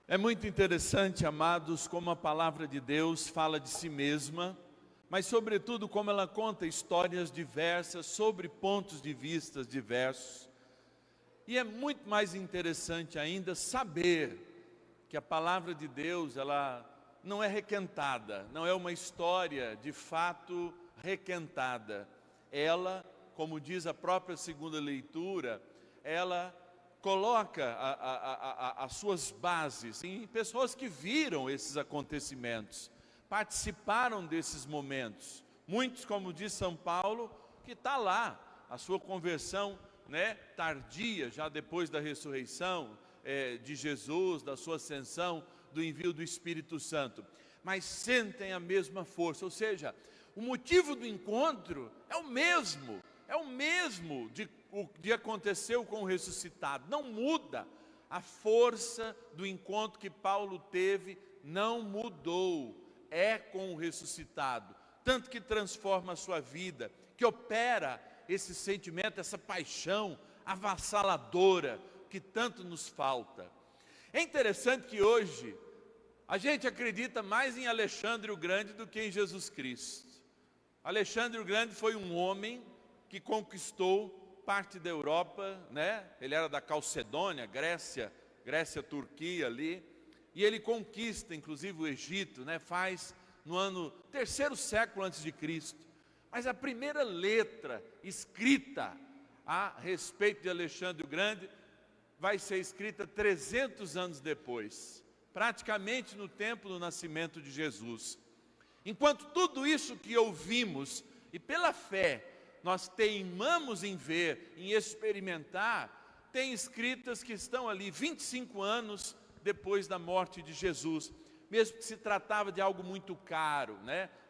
É muito interessante, amados, como a palavra de Deus fala de si mesma, mas sobretudo como ela conta histórias diversas sobre pontos de vista diversos. E é muito mais interessante ainda saber que a palavra de Deus, ela não é requentada, não é uma história de fato requentada. Ela, como diz a própria segunda leitura, ela coloca as suas bases em pessoas que viram esses acontecimentos, participaram desses momentos. Muitos, como diz São Paulo, que está lá, a sua conversão tardia, já depois da ressurreição de Jesus, da sua ascensão, do envio do Espírito Santo. Mas sentem a mesma força, ou seja, o motivo do encontro é o mesmo de aconteceu com o ressuscitado, não muda. A força do encontro que Paulo teve não mudou, é com o ressuscitado, tanto que transforma a sua vida, que opera esse sentimento, essa paixão avassaladora que tanto nos falta. É interessante que hoje a gente acredita mais em Alexandre o Grande do que em Jesus Cristo. Alexandre o Grande foi um homem que conquistou parte da Europa, Ele era da Calcedônia, Grécia, Turquia ali, e ele conquista inclusive o Egito, faz no ano 3º século antes de Cristo. Mas a primeira letra escrita a respeito de Alexandre o Grande vai ser escrita 300 anos depois, praticamente no tempo do nascimento de Jesus. Enquanto tudo isso que ouvimos, e pela fé nós teimamos em ver, em experimentar, tem escritas que estão ali 25 anos depois da morte de Jesus, mesmo que se tratava de algo muito caro,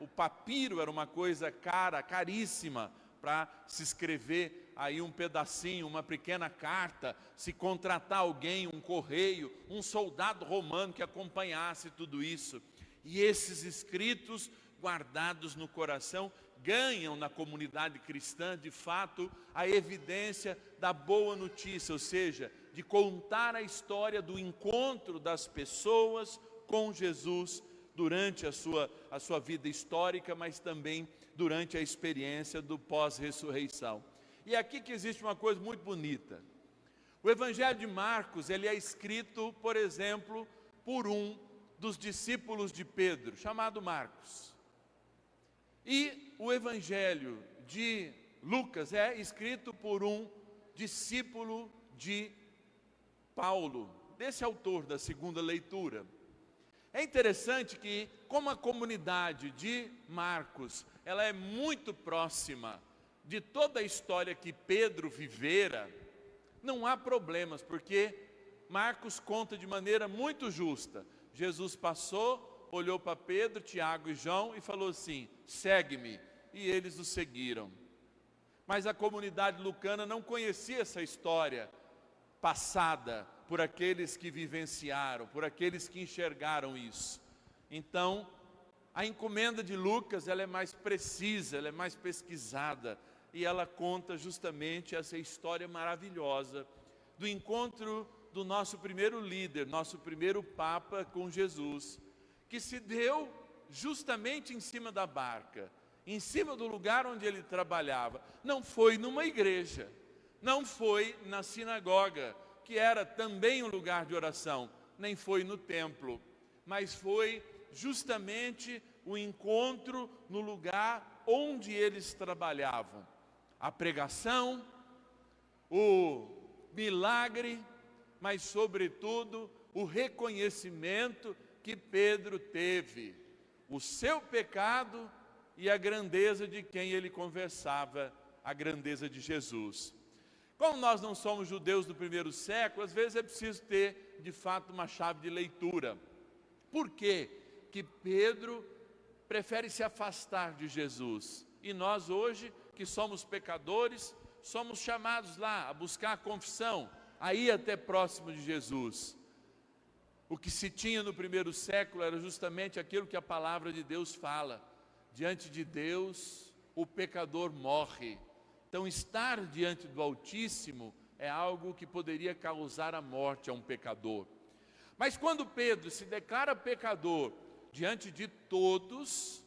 O papiro era uma coisa cara, caríssima, para se escrever aí um pedacinho, uma pequena carta, se contratar alguém, um correio, um soldado romano que acompanhasse tudo isso. E esses escritos guardados no coração ganham na comunidade cristã, de fato, a evidência da boa notícia, ou seja, de contar a história do encontro das pessoas com Jesus durante a sua vida histórica, mas também durante a experiência do pós-ressurreição. E é aqui que existe uma coisa muito bonita. O Evangelho de Marcos, ele é escrito, por exemplo, por um dos discípulos de Pedro, chamado Marcos. E o Evangelho de Lucas é escrito por um discípulo de Paulo, desse autor da segunda leitura. É interessante que, como a comunidade de Marcos, ela é muito próxima de toda a história que Pedro vivera, não há problemas, porque Marcos conta de maneira muito justa. Jesus passou, olhou para Pedro, Tiago e João e falou assim: segue-me, e eles o seguiram. Mas a comunidade lucana não conhecia essa história passada por aqueles que vivenciaram, por aqueles que enxergaram isso. Então, a encomenda de Lucas, ela é mais precisa, ela é mais pesquisada, e ela conta justamente essa história maravilhosa do encontro do nosso primeiro líder, nosso primeiro Papa com Jesus, que se deu justamente em cima da barca, em cima do lugar onde ele trabalhava. Não foi numa igreja, não foi na sinagoga, que era também um lugar de oração, nem foi no templo, mas foi justamente o encontro no lugar onde eles trabalhavam. A pregação, o milagre, mas sobretudo o reconhecimento que Pedro teve, o seu pecado e a grandeza de quem ele conversava, a grandeza de Jesus. Como nós não somos judeus do primeiro século, às vezes é preciso ter, de fato, uma chave de leitura. Por quê que Pedro prefere se afastar de Jesus? E nós hoje, que somos pecadores, somos chamados lá a buscar a confissão, a ir até próximo de Jesus. O que se tinha no primeiro século era justamente aquilo que a palavra de Deus fala: diante de Deus o pecador morre. Então, estar diante do Altíssimo é algo que poderia causar a morte a um pecador. Mas quando Pedro se declara pecador diante de todos,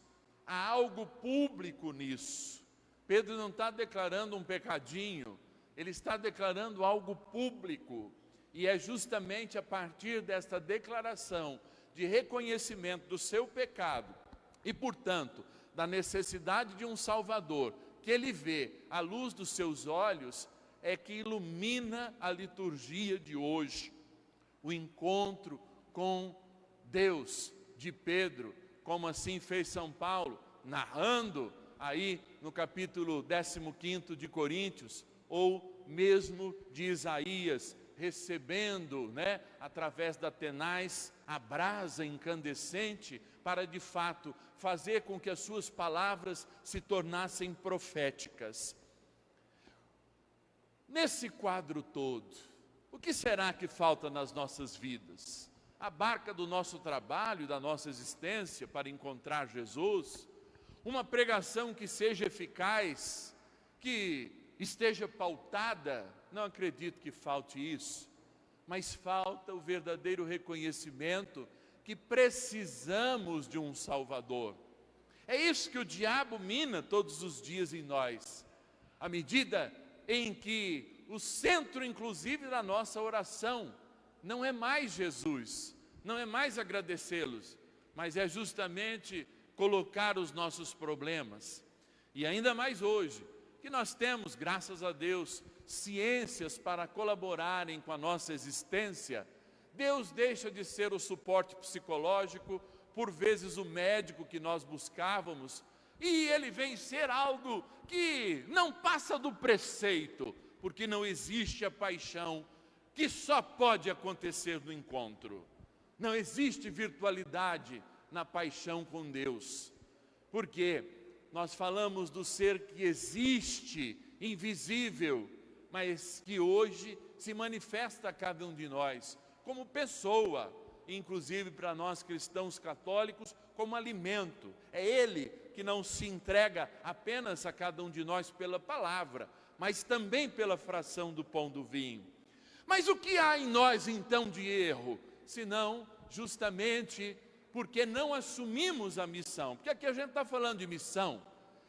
há algo público nisso. Pedro não está declarando um pecadinho, ele está declarando algo público. E é justamente a partir desta declaração de reconhecimento do seu pecado e, portanto, da necessidade de um Salvador, que ele vê à luz dos seus olhos, é que ilumina a liturgia de hoje. O encontro com Deus de Pedro, como assim fez São Paulo, narrando aí no capítulo 15 de Coríntios, ou mesmo de Isaías, recebendo, através da tenaz, a brasa incandescente, para de fato fazer com que as suas palavras se tornassem proféticas. Nesse quadro todo, o que será que falta nas nossas vidas? A barca do nosso trabalho, da nossa existência para encontrar Jesus? Uma pregação que seja eficaz, que esteja pautada? Não acredito que falte isso, mas falta o verdadeiro reconhecimento que precisamos de um Salvador. É isso que o diabo mina todos os dias em nós, à medida em que o centro, inclusive, da nossa oração não é mais Jesus, não é mais agradecê-los, mas é justamente colocar os nossos problemas. E ainda mais hoje, que nós temos, graças a Deus, ciências para colaborarem com a nossa existência, Deus deixa de ser o suporte psicológico, por vezes o médico que nós buscávamos, e ele vem ser algo que não passa do preceito, porque não existe a paixão que só pode acontecer no encontro. Não existe virtualidade na paixão com Deus, porque nós falamos do ser que existe, invisível, mas que hoje se manifesta a cada um de nós, como pessoa, inclusive para nós cristãos católicos, como alimento. É Ele que não se entrega apenas a cada um de nós pela palavra, mas também pela fração do pão do vinho. Mas o que há em nós então de erro? Senão, justamente, porque não assumimos a missão. Porque aqui a gente está falando de missão.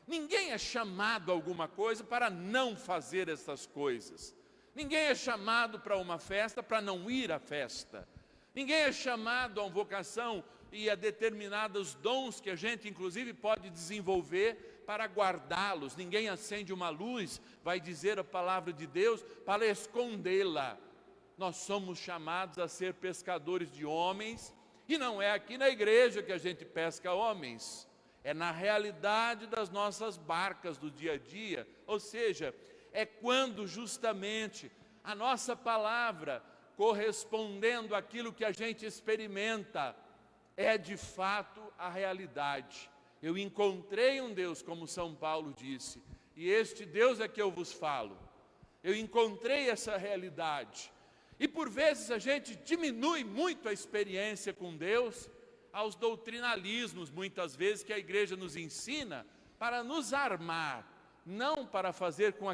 Ninguém é chamado a alguma coisa para não fazer essas coisas. Ninguém é chamado para uma festa para não ir à festa. Ninguém é chamado a uma vocação e a determinados dons que a gente inclusive pode desenvolver para guardá-los. Ninguém acende uma luz, vai dizer a palavra de Deus, para escondê-la. Nós somos chamados a ser pescadores de homens, e não é aqui na igreja que a gente pesca homens, é na realidade das nossas barcas do dia a dia, ou seja, é quando justamente a nossa palavra, correspondendo àquilo que a gente experimenta, é de fato a realidade. Eu encontrei um Deus, como São Paulo disse, e este Deus é que eu vos falo. Eu encontrei essa realidade. E por vezes a gente diminui muito a experiência com Deus aos doutrinalismos, muitas vezes, que a igreja nos ensina para nos armar, não para fazer com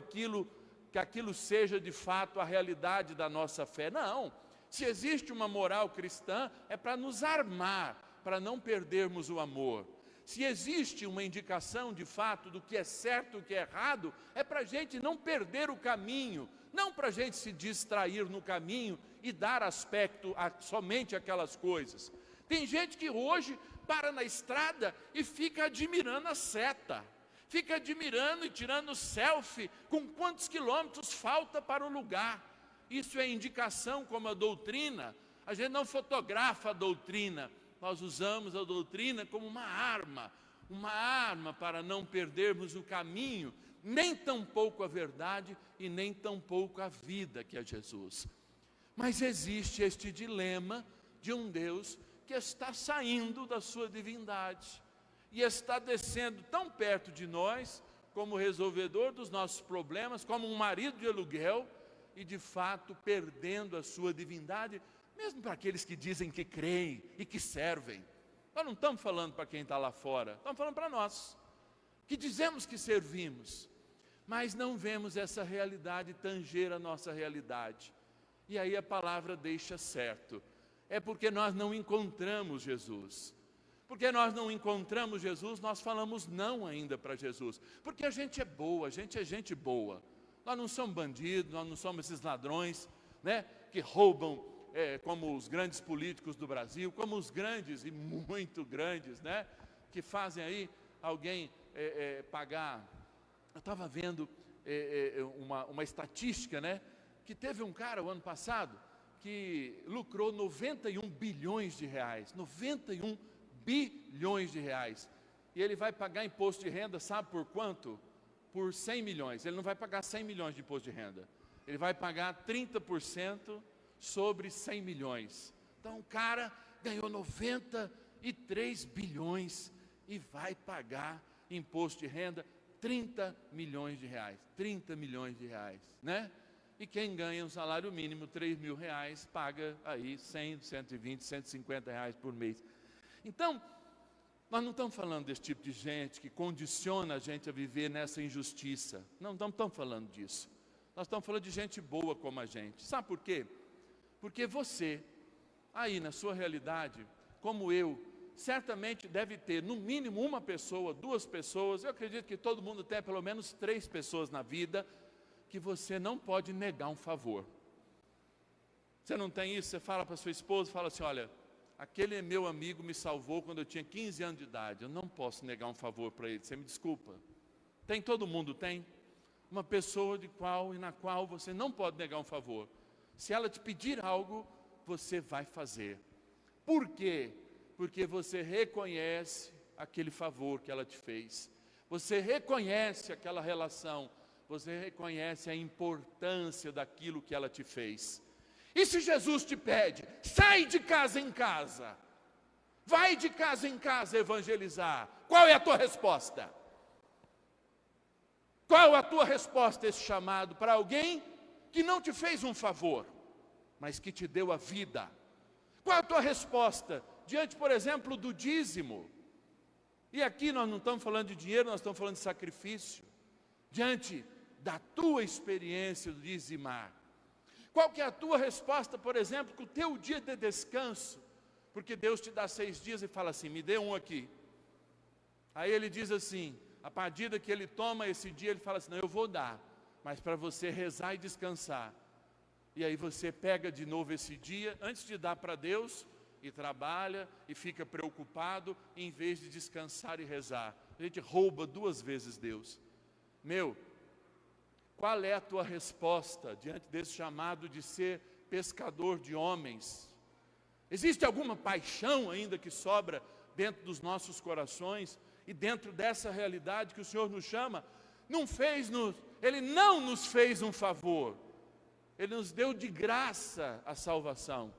que aquilo seja de fato a realidade da nossa fé. Não, se existe uma moral cristã, é para nos armar, para não perdermos o amor. Se existe uma indicação de fato do que é certo e o que é errado, é para a gente não perder o caminho, não para a gente se distrair no caminho e dar aspecto a somente aquelas coisas. Tem gente que hoje para na estrada e fica admirando a seta, fica admirando e tirando selfie com quantos quilômetros falta para o lugar. Isso é indicação como a doutrina. A gente não fotografa a doutrina, nós usamos a doutrina como uma arma para não perdermos o caminho, nem tampouco a verdade e nem tampouco a vida que é Jesus. Mas existe este dilema de um Deus que está saindo da sua divindade e está descendo tão perto de nós como resolvedor dos nossos problemas, como um marido de aluguel, e de fato perdendo a sua divindade, mesmo para aqueles que dizem que creem e que servem. Nós não estamos falando para quem está lá fora, estamos falando para nós, que dizemos que servimos, mas não vemos essa realidade tanger a nossa realidade. E aí a palavra deixa certo, é porque nós não encontramos Jesus. Porque nós não encontramos Jesus, nós falamos não ainda para Jesus. Porque a gente é boa, a gente é gente boa. Nós não somos bandidos, nós não somos esses ladrões, né, que roubam, como os grandes políticos do Brasil, como os grandes e muito grandes, né, que fazem aí alguém pagar. Eu estava vendo uma estatística, né, que teve um cara o ano passado que lucrou 91 bilhões de reais, 91 bilhões de reais, e ele vai pagar imposto de renda, sabe por quanto? Por 100 milhões, ele não vai pagar 100 milhões de imposto de renda, ele vai pagar 30% sobre 100 milhões, então o cara ganhou 93 bilhões e vai pagar imposto de renda 30 milhões de reais, 30 milhões de reais, né? E quem ganha um salário mínimo, 3 mil reais, paga aí 100, 120, 150 reais por mês. Então, nós não estamos falando desse tipo de gente que condiciona a gente a viver nessa injustiça. Não estamos falando disso. Nós estamos falando de gente boa como a gente. Sabe por quê? Porque você, aí na sua realidade, como eu, certamente deve ter no mínimo uma pessoa, duas pessoas, eu acredito que todo mundo tem pelo menos 3 pessoas na vida, que você não pode negar um favor. Você não tem isso? Você fala para sua esposa, fala assim, olha, aquele meu amigo me salvou quando eu tinha 15 anos de idade, eu não posso negar um favor para ele, você me desculpa. Tem, todo mundo tem, uma pessoa na qual você não pode negar um favor. Se ela te pedir algo, você vai fazer. Por quê? Porque você reconhece aquele favor que ela te fez. Você reconhece aquela relação. Você reconhece a importância daquilo que ela te fez. E se Jesus te pede, sai de casa em casa, vai de casa em casa evangelizar, qual é a tua resposta? Qual a tua resposta a esse chamado para alguém que não te fez um favor, mas que te deu a vida? Qual a tua resposta diante, por exemplo, do dízimo? E aqui nós não estamos falando de dinheiro, nós estamos falando de sacrifício. Diante da tua experiência de dizimar. Qual que é a tua resposta, por exemplo, com o teu dia de descanso? Porque Deus te dá 6 dias e fala assim, me dê um aqui. Aí ele diz assim, a partida que ele toma esse dia, ele fala assim, não, eu vou dar, mas para você rezar e descansar. E aí você pega de novo esse dia, antes de dar para Deus, e trabalha, e fica preocupado, em vez de descansar e rezar. A gente rouba 2 vezes Deus. Qual é a tua resposta diante desse chamado de ser pescador de homens? Existe alguma paixão ainda que sobra dentro dos nossos corações e dentro dessa realidade que o Senhor nos chama? Ele não nos fez um favor, Ele nos deu de graça a salvação.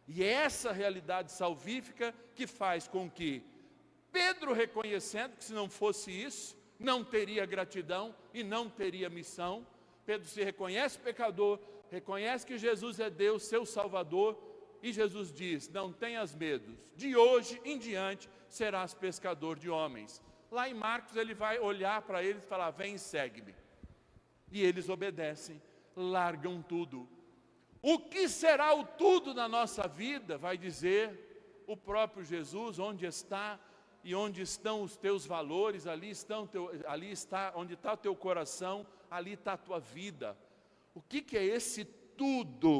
E é essa realidade salvífica que faz com que Pedro, reconhecendo que se não fosse isso, não teria gratidão e não teria missão. Pedro se reconhece pecador, reconhece que Jesus é Deus, seu Salvador, e Jesus diz, não tenhas medo, de hoje em diante serás pescador de homens. Lá em Marcos ele vai olhar para eles e falar, vem e segue-me. E eles obedecem, largam tudo. O que será o tudo na nossa vida, vai dizer o próprio Jesus, onde está e onde estão os teus valores, ali está onde está o teu coração, ali está a tua vida. O que é esse tudo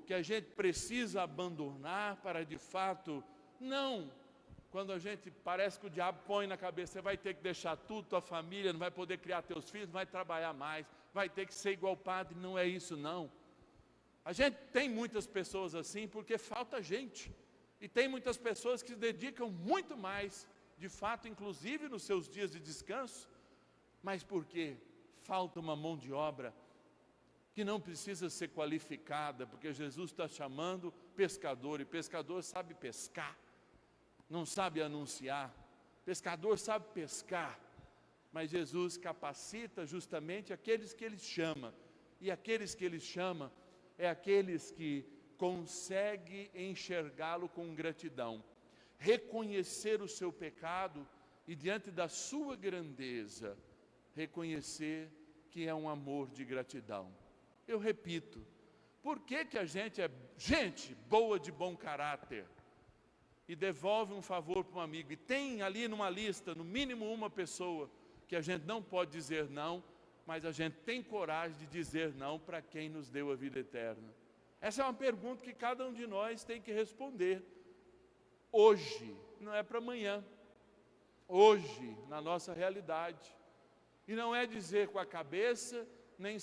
que a gente precisa abandonar para de fato, não, quando a gente parece que o diabo põe na cabeça, você vai ter que deixar tudo, tua família, não vai poder criar teus filhos, não vai trabalhar mais, vai ter que ser igual o padre, não é isso não. A gente tem muitas pessoas assim porque falta gente, e tem muitas pessoas que se dedicam muito mais, de fato, inclusive nos seus dias de descanso, mas porque falta uma mão de obra que não precisa ser qualificada, porque Jesus está chamando pescador, e pescador sabe pescar, não sabe anunciar. Pescador sabe pescar, mas Jesus capacita justamente aqueles que Ele chama, e aqueles que Ele chama é aqueles que conseguem enxergá-lo com gratidão, reconhecer o seu pecado e diante da sua grandeza, reconhecer que é um amor de gratidão. Eu repito, Por que que a gente é gente boa de bom caráter e devolve um favor para um amigo, e tem ali numa lista, no mínimo uma pessoa, que a gente não pode dizer não, mas a gente tem coragem de dizer não para quem nos deu a vida eterna? Essa é uma pergunta que cada um de nós tem que responder. Hoje, não é para amanhã. Hoje, na nossa realidade. E não é dizer com a cabeça, nem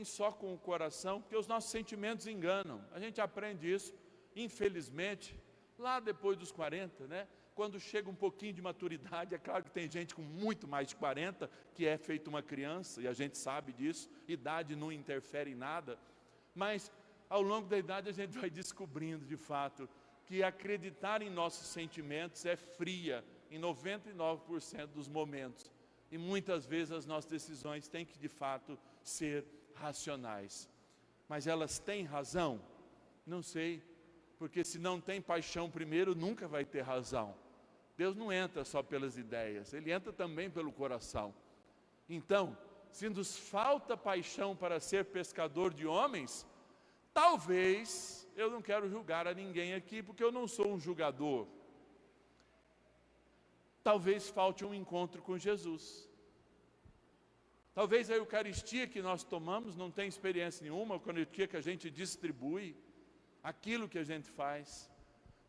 só com o coração, porque os nossos sentimentos enganam. A gente aprende isso, infelizmente, lá depois dos 40, né? Quando chega um pouquinho de maturidade, é claro que tem gente com muito mais de 40, que é feito uma criança, e a gente sabe disso, idade não interfere em nada, mas ao longo da idade a gente vai descobrindo de fato que acreditar em nossos sentimentos é fria em 99% dos momentos, e muitas vezes as nossas decisões têm que de fato ser racionais. Mas elas têm razão? Não sei, porque se não tem paixão primeiro, nunca vai ter razão. Deus não entra só pelas ideias, Ele entra também pelo coração. Então, se nos falta paixão para ser pescador de homens, talvez, eu não quero julgar a ninguém aqui, porque eu não sou um julgador, talvez falte um encontro com Jesus. Talvez a Eucaristia que nós tomamos não tenha experiência nenhuma, a Eucaristia que a gente distribui, aquilo que a gente faz.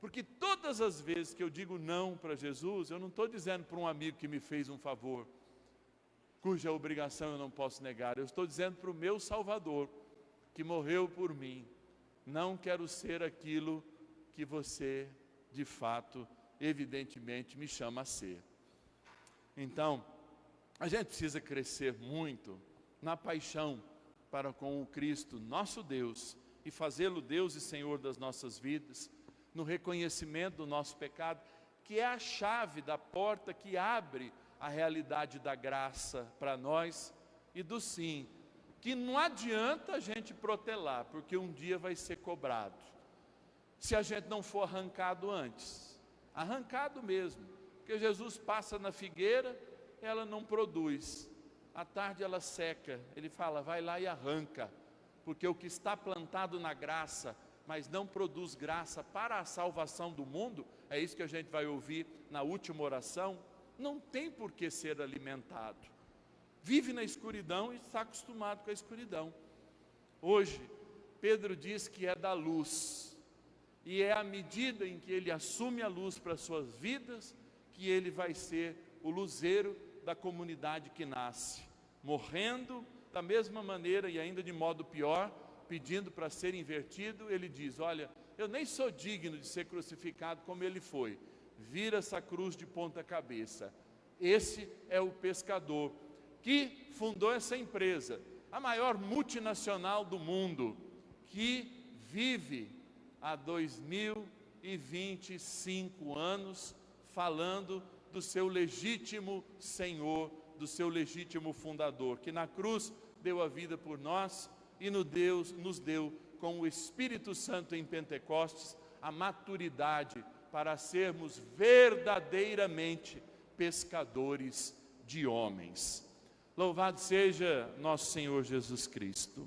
Porque todas as vezes que eu digo não para Jesus, eu não estou dizendo para um amigo que me fez um favor, cuja obrigação eu não posso negar, eu estou dizendo para o meu Salvador, que morreu por mim, não quero ser aquilo que você, de fato, evidentemente, me chama a ser. Então, a gente precisa crescer muito na paixão para com o Cristo, nosso Deus, e fazê-lo Deus e Senhor das nossas vidas, no reconhecimento do nosso pecado, que é a chave da porta que abre a realidade da graça para nós, e do sim, que não adianta a gente protelar, porque um dia vai ser cobrado, se a gente não for arrancado antes, arrancado mesmo, porque Jesus passa na figueira, ela não produz, à tarde ela seca, Ele fala, vai lá e arranca, porque o que está plantado na graça, mas não produz graça para a salvação do mundo, é isso que a gente vai ouvir na última oração, não tem por que ser alimentado. Vive na escuridão e está acostumado com a escuridão. Hoje, Pedro diz que é da luz, e é à medida em que ele assume a luz para as suas vidas, que ele vai ser o luzeiro da comunidade que nasce, morrendo da mesma maneira e ainda de modo pior, pedindo para ser invertido. Ele diz, olha, eu nem sou digno de ser crucificado como ele foi, vira essa cruz de ponta cabeça. Esse é o pescador que fundou essa empresa, a maior multinacional do mundo, que vive há 2025 anos falando do seu legítimo Senhor, do seu legítimo fundador, que na cruz deu a vida por nós e nos deu com o Espírito Santo em Pentecostes a maturidade para sermos verdadeiramente pescadores de homens. Louvado seja nosso Senhor Jesus Cristo.